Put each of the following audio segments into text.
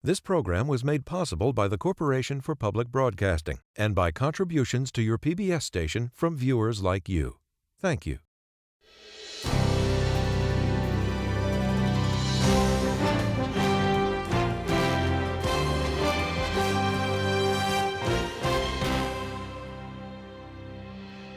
This program was made possible by the Corporation for Public Broadcasting and by contributions to your PBS station from viewers like you. Thank you.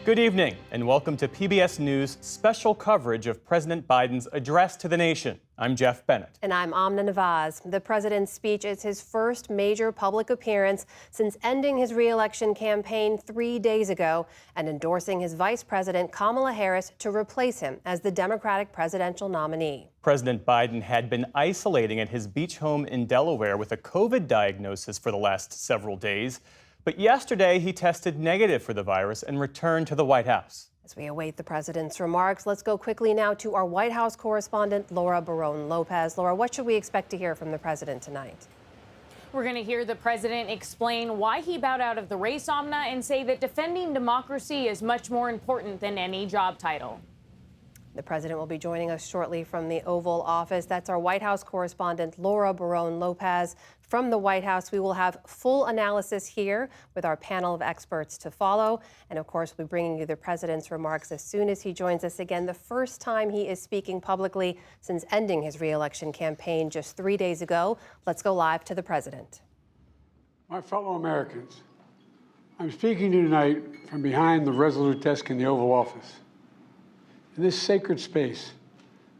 Good evening, and welcome to PBS News' special coverage of President Biden's address to the nation. I'm Jeff Bennett. And I'm Amna Nawaz. The president's speech is his first major public appearance since ending his re-election campaign 3 days ago and endorsing his vice president, Kamala Harris, to replace him as the Democratic presidential nominee. President Biden had been isolating at his beach home in Delaware with a COVID diagnosis for the last several days. But yesterday, he tested negative for the virus and returned to the White House. As we await the president's remarks, let's go quickly now to our White House correspondent, Laura Barone-Lopez. Laura, what should we expect to hear from the president tonight? We're going to hear the president explain why he bowed out of the race, Amna, and say that defending democracy is much more important than any job title. The president will be joining us shortly from the Oval Office. That's our White House correspondent, Laura Barone-Lopez. From the White House, we will have full analysis here with our panel of experts to follow. And of course, we'll be bringing you the president's remarks as soon as he joins us again. The first time he is speaking publicly since ending his re-election campaign just 3 days ago. Let's go live to the president. My fellow Americans, I'm speaking to you tonight from behind the Resolute desk in the Oval Office. In this sacred space,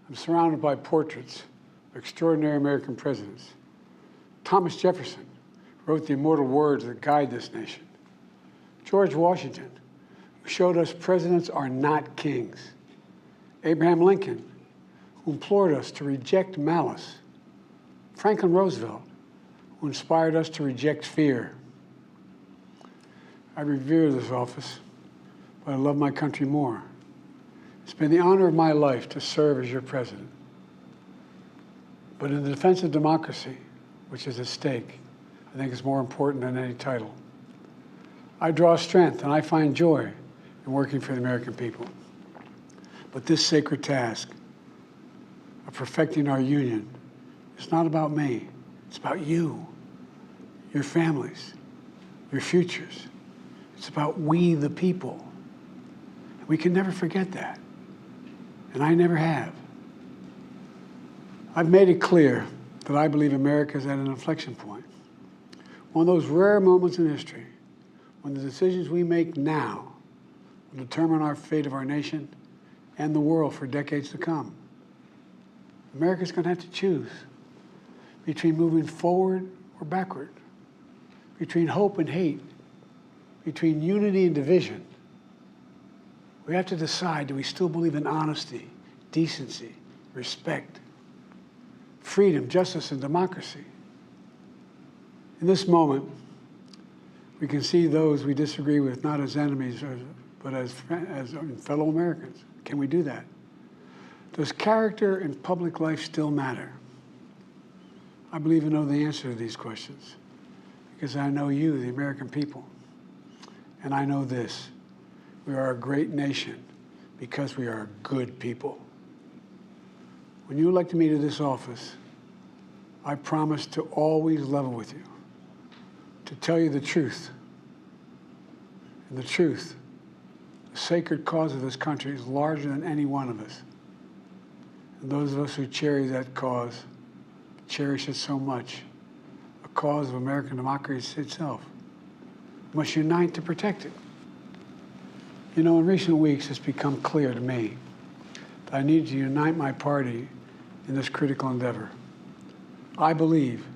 I'm surrounded by portraits of extraordinary American presidents. Thomas Jefferson wrote the immortal words that guide this nation. George Washington, who showed us presidents are not kings. Abraham Lincoln, who implored us to reject malice. Franklin Roosevelt, who inspired us to reject fear. I revere this office, but I love my country more. It's been the honor of my life to serve as your president. But in the defense of democracy, which is at stake, I think is more important than any title. I draw strength and I find joy in working for the American people. But this sacred task of perfecting our union is not about me. It's about you, your families, your futures. It's about we, the people. And we can never forget that. And I never have. I've made it clear that I believe America is at an inflection point. One of those rare moments in history when the decisions we make now will determine our fate of our nation and the world for decades to come. America's going to have to choose between moving forward or backward, between hope and hate, between unity and division. We have to decide, do we still believe in honesty, decency, respect, freedom, justice, and democracy? In this moment, we can see those we disagree with not as enemies, but as fellow Americans. Can we do that? Does character in public life still matter? I believe I know the answer to these questions because I know you, the American people. And I know this: we are a great nation because we are good people. When you elected me to this office, I promised to always level with you, to tell you the truth. And the truth, the sacred cause of this country, is larger than any one of us. And those of us who cherish that cause, cherish it so much, a cause of American democracy itself, must unite to protect it. You know, in recent weeks, it's become clear to me that I need to unite my party in this critical endeavor. I believe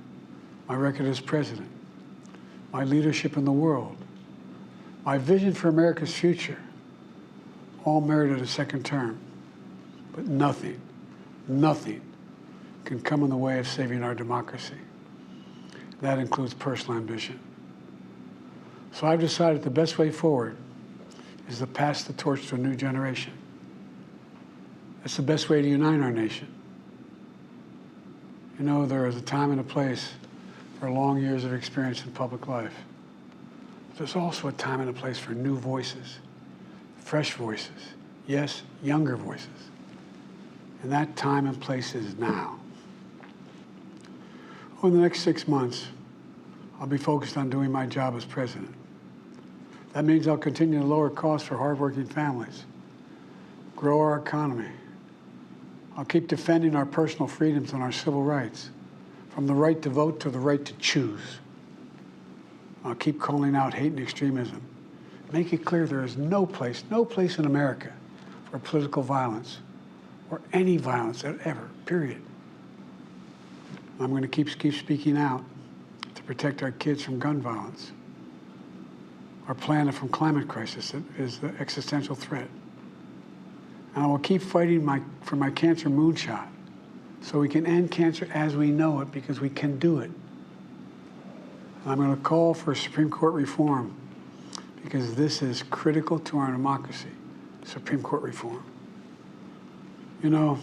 my record as president, my leadership in the world, my vision for America's future, all merited a second term. But nothing can come in the way of saving our democracy. That includes personal ambition. So I've decided the best way forward is to pass the torch to a new generation. That's the best way to unite our nation. You know, there is a time and a place for long years of experience in public life. But there's also a time and a place for new voices, fresh voices, yes, younger voices. And that time and place is now. Over the next 6 months, I'll be focused on doing my job as president. That means I'll continue to lower costs for hardworking families, grow our economy. I'll keep defending our personal freedoms and our civil rights, from the right to vote to the right to choose. I'll keep calling out hate and extremism. Make it clear there is no place in America for political violence or any violence ever, period. I'm going to keep speaking out to protect our kids from gun violence, our planet from climate crisis that is the existential threat. And I will keep fighting for my cancer moonshot so we can end cancer as we know it, because we can do it. And I'm going to call for Supreme Court reform because this is critical to our democracy, Supreme Court reform. You know,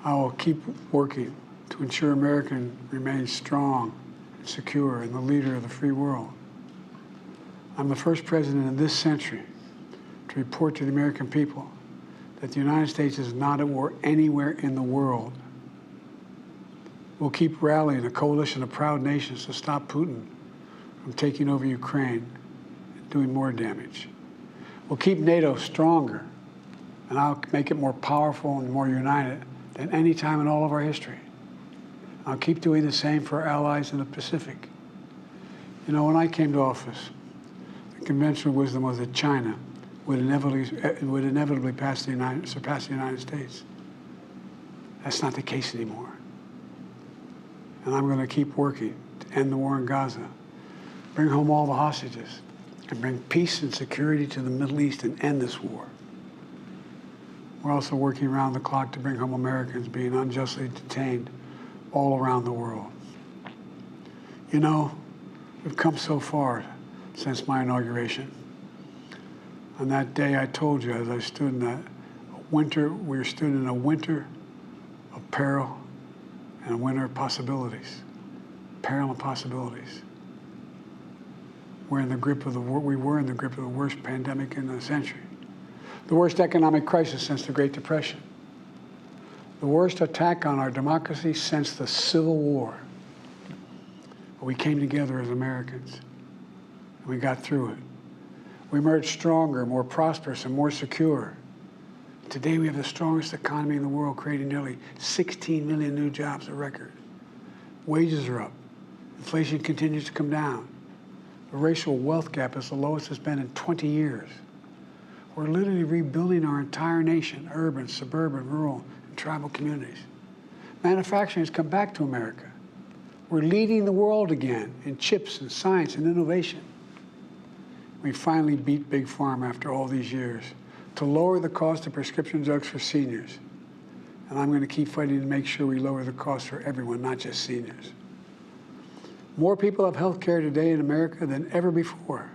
I will keep working to ensure America remains strong and secure and the leader of the free world. I'm the first president in this century to report to the American people that the United States is not at war anywhere in the world. We'll keep rallying a coalition of proud nations to stop Putin from taking over Ukraine and doing more damage. We'll keep NATO stronger, and I'll make it more powerful and more united than any time in all of our history. I'll keep doing the same for our allies in the Pacific. You know, when I came to office, the conventional wisdom was that China would inevitably surpass the United States. That's not the case anymore. And I'm going to keep working to end the war in Gaza, bring home all the hostages, and bring peace and security to the Middle East and end this war. We're also working around the clock to bring home Americans being unjustly detained all around the world. You know, we've come so far since my inauguration. On that day, I told you, as I stood in that winter, we stood in a winter of peril and a winter of possibilities. Peril and possibilities. We were in the grip of the worst pandemic in the century, the worst economic crisis since the Great Depression, the worst attack on our democracy since the Civil War. But we came together as Americans, and we got through it. We emerged stronger, more prosperous, and more secure. Today, we have the strongest economy in the world, creating nearly 16 million new jobs, a record. Wages are up. Inflation continues to come down. The racial wealth gap is the lowest it's been in 20 years. We're literally rebuilding our entire nation, urban, suburban, rural, and tribal communities. Manufacturing has come back to America. We're leading the world again in chips and science and innovation. We finally beat Big Pharma after all these years to lower the cost of prescription drugs for seniors. And I'm going to keep fighting to make sure we lower the cost for everyone, not just seniors. More people have health care today in America than ever before.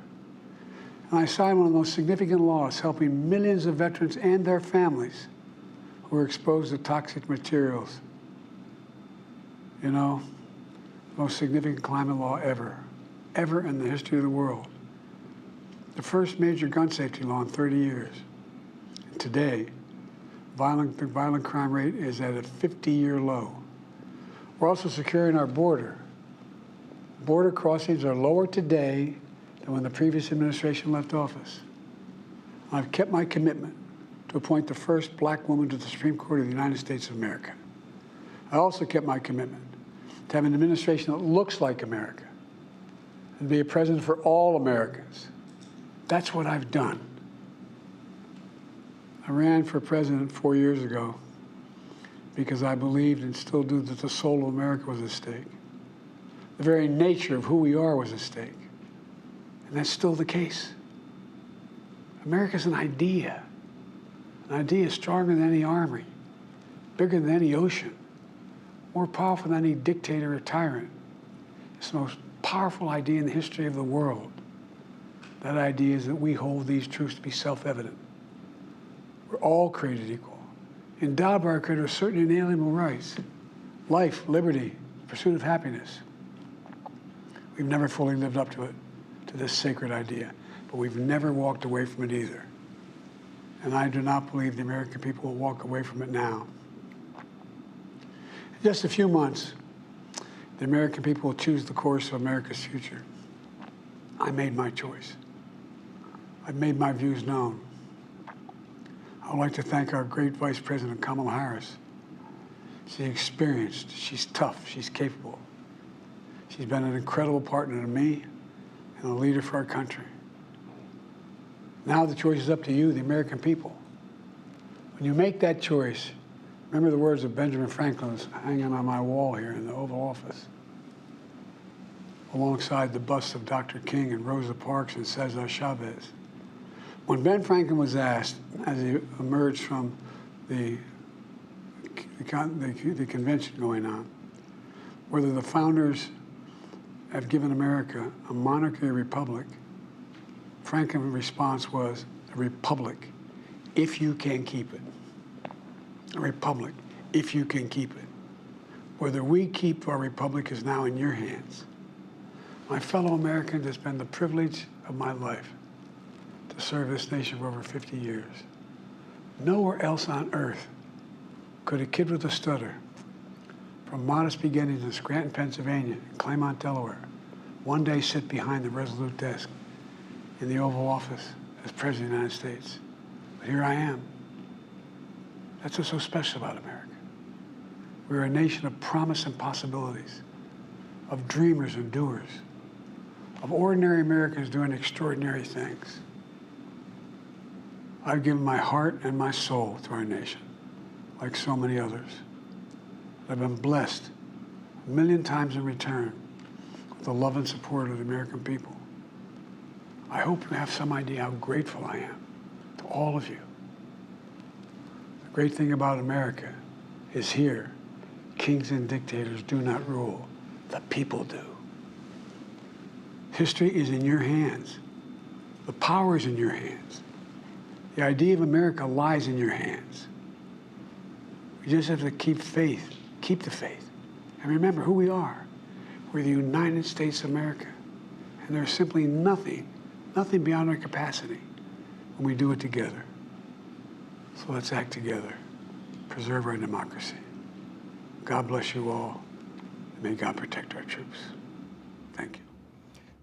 And I signed one of the most significant laws helping millions of veterans and their families who are exposed to toxic materials. You know, the most significant climate law ever in the history of the world. The first major gun safety law in 30 years. And today, the violent crime rate is at a 50-year low. We're also securing our border. Border crossings are lower today than when the previous administration left office. I've kept my commitment to appoint the first black woman to the Supreme Court of the United States of America. I also kept my commitment to have an administration that looks like America and be a president for all Americans. That's what I've done. I ran for president 4 years ago because I believed and still do that the soul of America was at stake. The very nature of who we are was at stake. And that's still the case. America's an idea. An idea stronger than any army, bigger than any ocean, more powerful than any dictator or tyrant. It's the most powerful idea in the history of the world. That idea is that we hold these truths to be self-evident. We're all created equal, endowed by our Creator with certain inalienable rights: life, liberty, pursuit of happiness. We've never fully lived up to it, to this sacred idea, but we've never walked away from it either. And I do not believe the American people will walk away from it now. In just a few months, The American people will choose the course of America's future. I made my choice. I've made my views known. I would like to thank our great Vice President Kamala Harris. She's experienced, she's tough, she's capable. She's been an incredible partner to me and a leader for our country. Now the choice is up to you, the American people. When you make that choice, remember the words of Benjamin Franklin that's hanging on my wall here in the Oval Office, alongside the busts of Dr. King and Rosa Parks and Cesar Chavez. When Ben Franklin was asked, as he emerged from the convention going on, whether the founders had given America a monarchy or republic, Franklin's response was, a republic, if you can keep it. A republic, if you can keep it. Whether we keep our republic is now in your hands. My fellow Americans, it's been the privilege of my life to serve this nation for over 50 years. Nowhere else on earth could a kid with a stutter, from modest beginnings in Scranton, Pennsylvania, and Claymont, Delaware, one day sit behind the resolute desk in the Oval Office as President of the United States. But here I am. That's what's so special about America. We're a nation of promise and possibilities, of dreamers and doers, of ordinary Americans doing extraordinary things. I've given my heart and my soul to our nation, like so many others. I've been blessed a million times in return with the love and support of the American people. I hope you have some idea how grateful I am to all of you. The great thing about America is here, kings and dictators do not rule, the people do. History is in your hands. The power is in your hands. The idea of America lies in your hands. We just have to keep faith, keep the faith, and remember who we are. We're the United States of America, and there's simply nothing beyond our capacity when we do it together. So let's act together, preserve our democracy. God bless you all, and may God protect our troops. Thank you.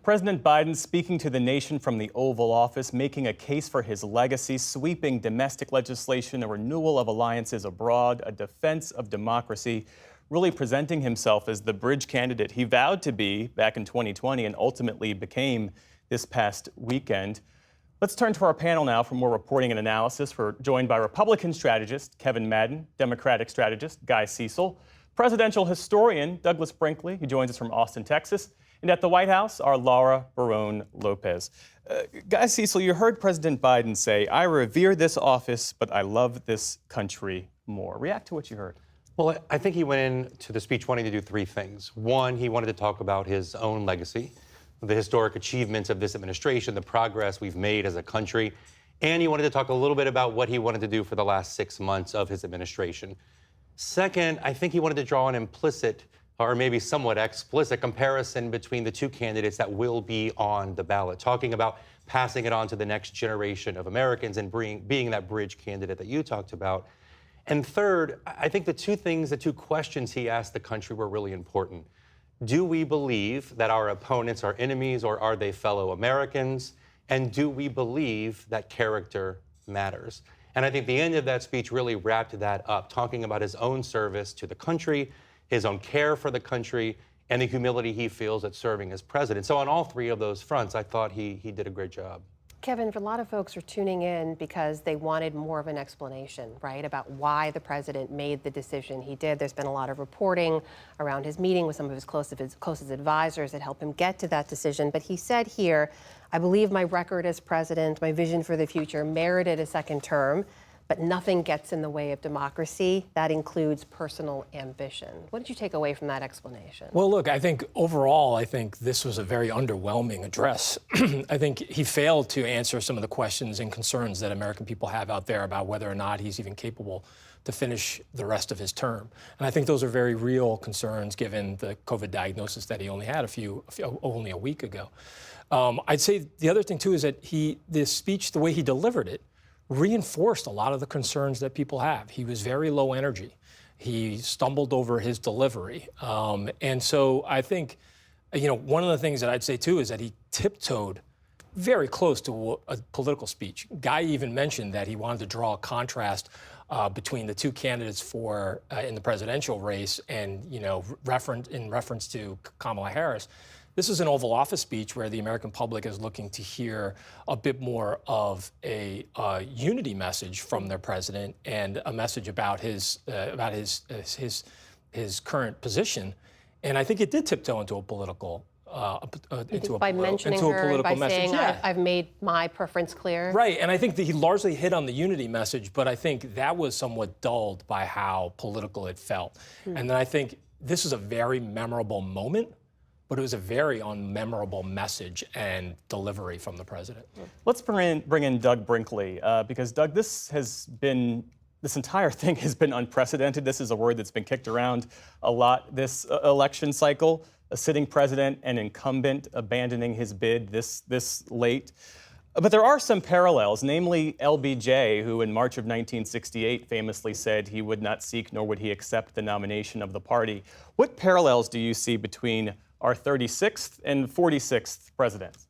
President Biden speaking to the nation from the Oval Office, making a case for his legacy, sweeping domestic legislation, a renewal of alliances abroad, a defense of democracy, really presenting himself as the bridge candidate he vowed to be back in 2020 and ultimately became this past weekend. Let's turn to our panel now for more reporting and analysis. We're joined by Republican strategist Kevin Madden, Democratic strategist Guy Cecil, presidential historian Douglas Brinkley, who joins us from Austin, Texas, and at the White House are Laura Barron Lopez. Guy Cecil, you heard President Biden say, "I revere this office, but I love this country more." React to what you heard. Well, I think he went into the speech wanting to do three things. One, he wanted to talk about his own legacy, the historic achievements of this administration, the progress we've made as a country, and he wanted to talk a little bit about what he wanted to do for the last 6 months of his administration. Second, I think he wanted to draw an implicit or maybe somewhat explicit comparison between the two candidates that will be on the ballot, talking about passing it on to the next generation of Americans and being that bridge candidate that you talked about. And third, I think the two questions he asked the country were really important. Do we believe that our opponents are enemies, or are they fellow Americans? And do we believe that character matters? And I think the end of that speech really wrapped that up, talking about his own service to the country, his own care for the country, and the humility he feels at serving as president. So on all three of those fronts, I thought he did a great job. Kevin, a lot of folks are tuning in because they wanted more of an explanation, right, about why the president made the decision he did. There's been a lot of reporting around his meeting with some of his closest advisors that helped him get to that decision. But he said here, "I believe my record as president, my vision for the future merited a second term, but nothing gets in the way of democracy. That includes personal ambition." What did you take away from that explanation? Well, look, I think overall, this was a very underwhelming address. I think he failed to answer some of the questions and concerns that American people have out there about whether or not he's even capable to finish the rest of his term. And I think those are very real concerns given the COVID diagnosis that he only had only a week ago. I'd say the other thing, too, is that this speech, the way he delivered it, reinforced a lot of the concerns that people have. He was very low energy. He stumbled over his delivery. And so I think, one of the things that I'd say, too, is that he tiptoed very close to a political speech. Guy even mentioned that he wanted to draw a contrast between the two candidates in the presidential race and, in reference to Kamala Harris. This is an Oval Office speech where the American public is looking to hear a bit more of a unity message from their president and a message about his current position. And I think it did tiptoe into a political by mentioning her and by saying, I've made my preference clear. Right, and I think that he largely hit on the unity message, but I think that was somewhat dulled by how political it felt. And then I think this is a very memorable moment, but it was a very unmemorable message and delivery from the president. Let's bring in Doug Brinkley, because Doug, this entire thing has been unprecedented. This is a word that's been kicked around a lot this election cycle. A sitting president and incumbent abandoning his bid this late. But there are some parallels, namely LBJ, who in March of 1968 famously said he would not seek nor would he accept the nomination of the party. What parallels do you see between our 36th and 46th presidents?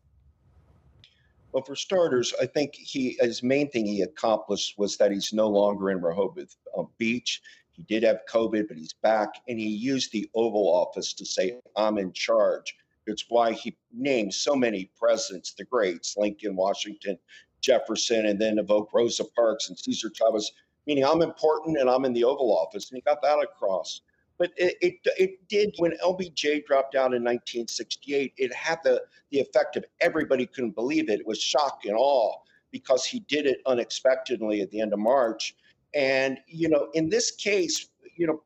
Well, for starters, I think his main thing he accomplished was that he's no longer in Rehoboth Beach. He did have COVID, but he's back, and he used the Oval Office to say, I'm in charge. It's why he named so many presidents, the greats, Lincoln, Washington, Jefferson, and then evoked Rosa Parks and Cesar Chavez, meaning I'm important and I'm in the Oval Office, and he got that across. But it did, when LBJ dropped out in 1968, it had the effect of everybody couldn't believe it. It was shock and awe because he did it unexpectedly at the end of March. And, in this case,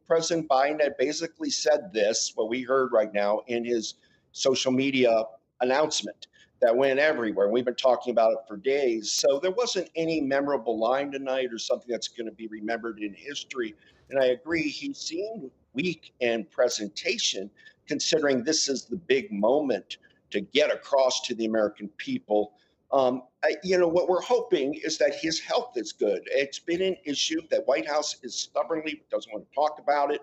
President Biden had basically said this, what we heard right now in his social media announcement that went everywhere. We've been talking about it for days. So there wasn't any memorable line tonight or something that's going to be remembered in history. And I agree, he seemed weak in presentation, considering this is the big moment to get across to the American people. What we're hoping is that his health is good. It's been an issue that White House is stubbornly doesn't want to talk about it.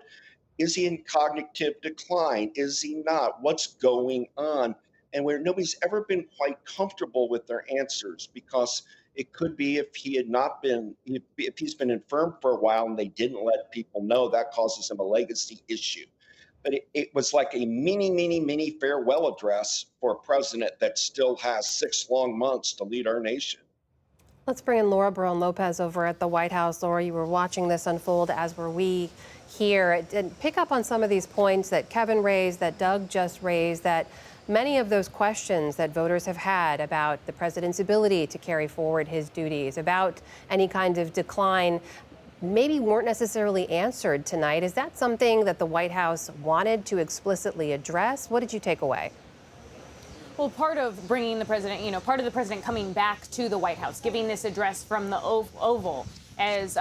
Is he in cognitive decline? Is he not? What's going on? And where nobody's ever been quite comfortable with their answers, because it could be if he's been infirm for a while and they didn't let people know, that causes him a legacy issue. But it was like a mini farewell address for a president that still has 6 long months to lead our nation. Let's bring in Laura Barrón-Lopez over at the White House. Laura, you were watching this unfold, as were we here. And pick up on some of these points that Kevin raised, that Doug just raised, that many of those questions that voters have had about the president's ability to carry forward his duties, about any kind of decline, maybe weren't necessarily answered tonight. Is that something that the White House wanted to explicitly address? What did you take away? Well, part of bringing the president, part of the president coming back to the White House, giving this address from the Oval, as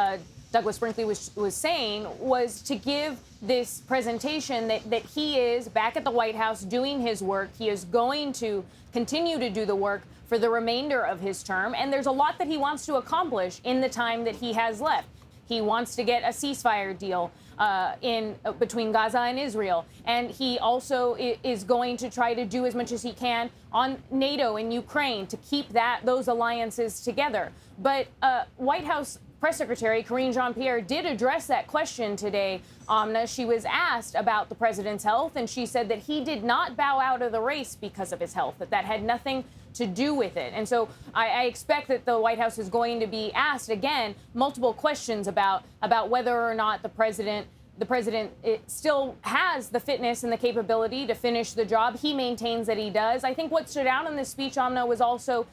Douglas Brinkley was saying, was to give this presentation that he is back at the White House doing his work. He is going to continue to do the work for the remainder of his term. And there's a lot that he wants to accomplish in the time that he has left. He wants to get a ceasefire deal between Gaza and Israel. And he also is going to try to do as much as he can on NATO and Ukraine to keep those alliances together. But White House Press Secretary Karine Jean-Pierre did address that question today, Amna. She was asked about the president's health, and she said that he did not bow out of the race because of his health, that had nothing to do with it. And so I expect that the White House is going to be asked again multiple questions about whether or not the president still has the fitness and the capability to finish the job. He maintains that he does. I think what stood out in this speech, Amna, was also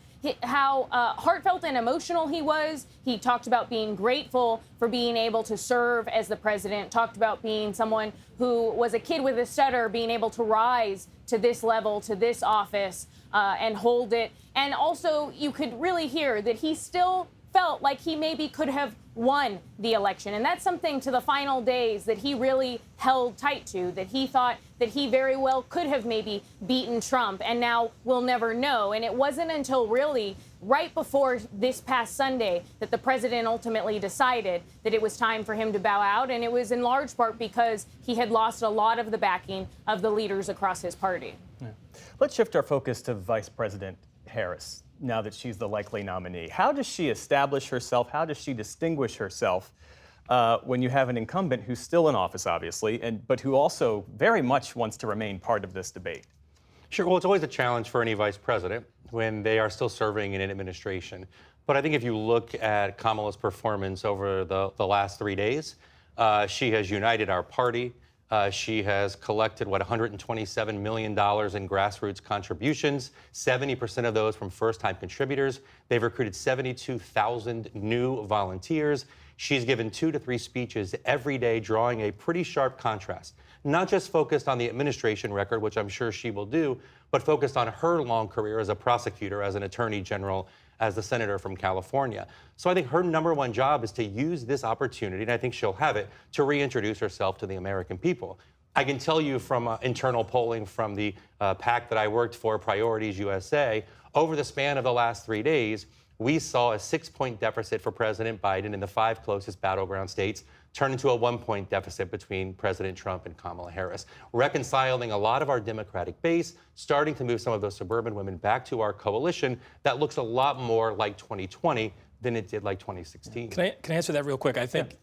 how heartfelt and emotional he was. He talked about being grateful for being able to serve as the president, talked about being someone who was a kid with a stutter, being able to rise to this level, to this office, and hold it. And also, you could really hear that he still felt like he maybe could have won the election. And that's something to the final days that he really held tight to, that he thought that he very well could have maybe beaten Trump, and now we'll never know. And it wasn't until really right before this past Sunday that the president ultimately decided that it was time for him to bow out. And it was in large part because he had lost a lot of the backing of the leaders across his party. Yeah. Let's shift our focus to Vice President Harris, now that she's the likely nominee. How does she establish herself? How does she distinguish herself when you have an incumbent who's still in office, obviously, but who also very much wants to remain part of this debate? Sure. Well, it's always a challenge for any vice president when they are still serving in an administration. But I think if you look at Kamala's performance over the last 3 days, she has united our party. She has collected, $127 million in grassroots contributions, 70% of those from first-time contributors. They've recruited 72,000 new volunteers. She's given 2 to 3 speeches every day, drawing a pretty sharp contrast, not just focused on the administration record, which I'm sure she will do, but focused on her long career as a prosecutor, as an attorney general, as the senator from California. So I think her number one job is to use this opportunity, and I think she'll have it, to reintroduce herself to the American people. I can tell you from internal polling from the PAC that I worked for, Priorities USA, over the span of the last 3 days, we saw a 6-point deficit for President Biden in the 5 closest battleground states turn into a 1-point deficit between President Trump and Kamala Harris, reconciling a lot of our Democratic base, starting to move some of those suburban women back to our coalition that looks a lot more like 2020 than it did like 2016. Can I answer that real quick? I think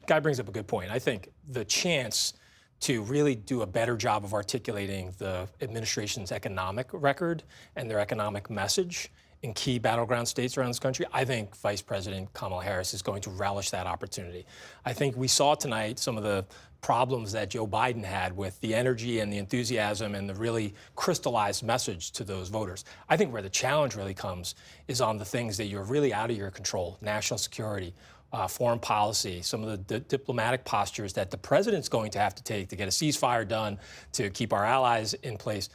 Guy brings up a good point. I think the chance to really do a better job of articulating the administration's economic record and their economic message in key battleground states around this country, I think Vice President Kamala Harris is going to relish that opportunity. I think we saw tonight some of the problems that Joe Biden had with the energy and the enthusiasm and the really crystallized message to those voters. I think where the challenge really comes is on the things that you're really out of your control: national security, foreign policy, some of the diplomatic postures that the president's going to have to take to get a ceasefire done, to keep our allies in place.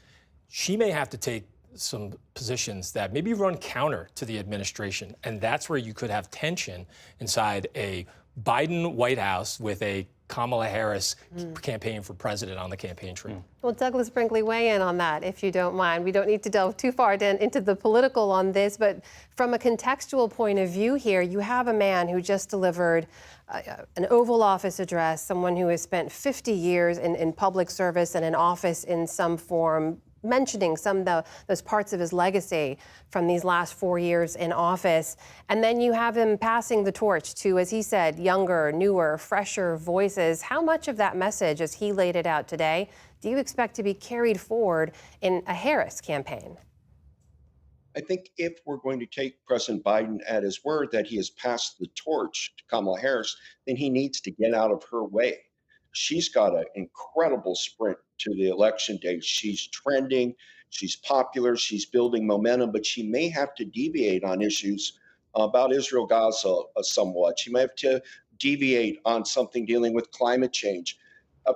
She may have to take some positions that maybe run counter to the administration. And that's where you could have tension inside a Biden White House with a Kamala Harris campaign for president on the campaign trail. Well, Douglas Brinkley, weigh in on that, if you don't mind. We don't need to delve too far into the political on this, but from a contextual point of view here, you have a man who just delivered an Oval Office address, someone who has spent 50 years in public service and in office in some form, mentioning some of those parts of his legacy from these last 4 years in office. And then you have him passing the torch to, as he said, younger, newer, fresher voices. How much of that message, as he laid it out today, do you expect to be carried forward in a Harris campaign? I think if we're going to take President Biden at his word that he has passed the torch to Kamala Harris, then he needs to get out of her way. She's got an incredible sprint to the election day. She's trending, she's popular, she's building momentum, but she may have to deviate on issues about Israel-Gaza somewhat. She may have to deviate on something dealing with climate change.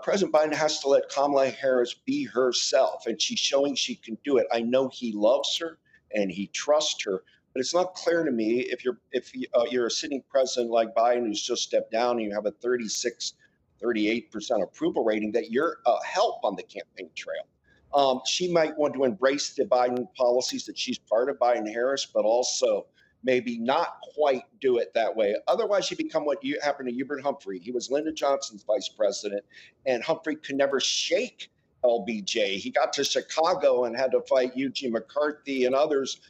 President Biden has to let Kamala Harris be herself, and she's showing she can do it. I know he loves her and he trusts her, but it's not clear to me if you're a sitting president like Biden who's just stepped down and you have a 38% approval rating, that you're a help on the campaign trail. She might want to embrace the Biden policies that she's part of, Biden-Harris, but also maybe not quite do it that way. Otherwise, you become what happened to Hubert Humphrey. He was Lyndon Johnson's vice president, and Humphrey could never shake LBJ. He got to Chicago and had to fight Eugene McCarthy and others.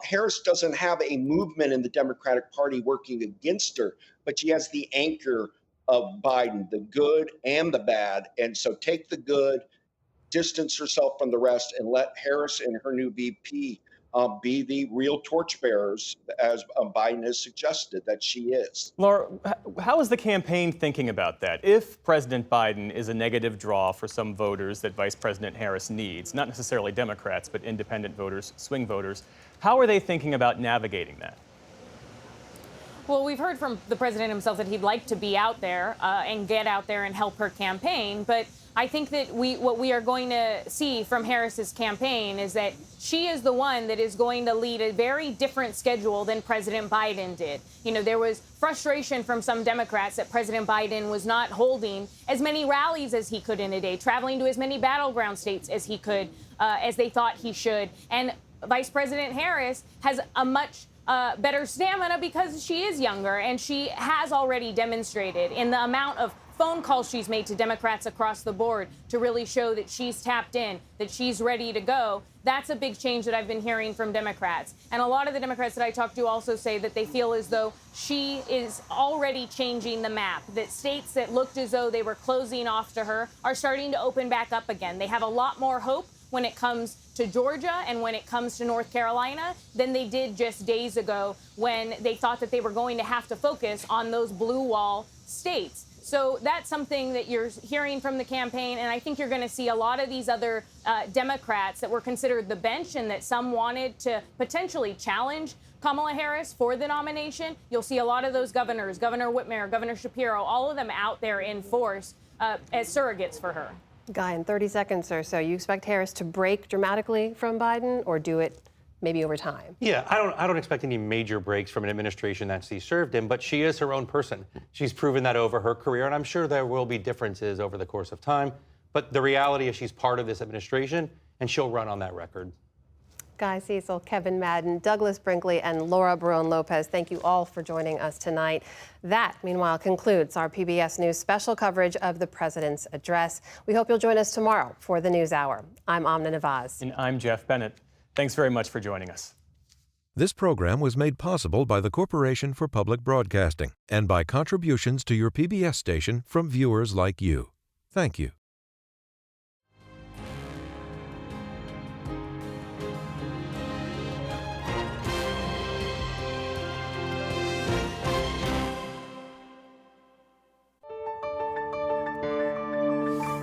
Harris doesn't have a movement in the Democratic Party working against her, but she has the anchor of Biden, the good and the bad. And so take the good, distance herself from the rest, and let Harris and her new VP be the real torchbearers, as Biden has suggested that she is. Laura, how is the campaign thinking about that? If President Biden is a negative draw for some voters that Vice President Harris needs, not necessarily Democrats, but independent voters, swing voters, how are they thinking about navigating that? Well, we've heard from the president himself that he'd like to be out there and get out there and help her campaign. But I think that what we are going to see from Harris's campaign is that she is the one that is going to lead a very different schedule than President Biden did. You know, there was frustration from some Democrats that President Biden was not holding as many rallies as he could in a day, traveling to as many battleground states as he could, as they thought he should. And Vice President Harris has a much better stamina because she is younger, and she has already demonstrated in the amount of phone calls she's made to Democrats across the board to really show that she's tapped in, that she's ready to go. That's a big change that I've been hearing from Democrats. And a lot of the Democrats that I talk to also say that they feel as though she is already changing the map, that states that looked as though they were closing off to her are starting to open back up again. They have a lot more hope when it comes to Georgia and when it comes to North Carolina than they did just days ago when they thought that they were going to have to focus on those blue wall states. So that's something that you're hearing from the campaign, and I think you're going to see a lot of these other Democrats that were considered the bench and that some wanted to potentially challenge Kamala Harris for the nomination. You'll see a lot of those governors, Governor Whitmer, Governor Shapiro, all of them out there in force as surrogates for her. Guy, in 30 seconds or so, you expect Harris to break dramatically from Biden or do it maybe over time? Yeah, I don't expect any major breaks from an administration that she served in, but she is her own person. She's proven that over her career, and I'm sure there will be differences over the course of time. But the reality is she's part of this administration, and she'll run on that record. Guy Cecil, Kevin Madden, Douglas Brinkley, and Laura Barone-Lopez, thank you all for joining us tonight. That, meanwhile, concludes our PBS News special coverage of the president's address. We hope you'll join us tomorrow for the News Hour. I'm Amna Nawaz. And I'm Jeff Bennett. Thanks very much for joining us. This program was made possible by the Corporation for Public Broadcasting and by contributions to your PBS station from viewers like you. Thank you.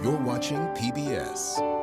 You're watching PBS.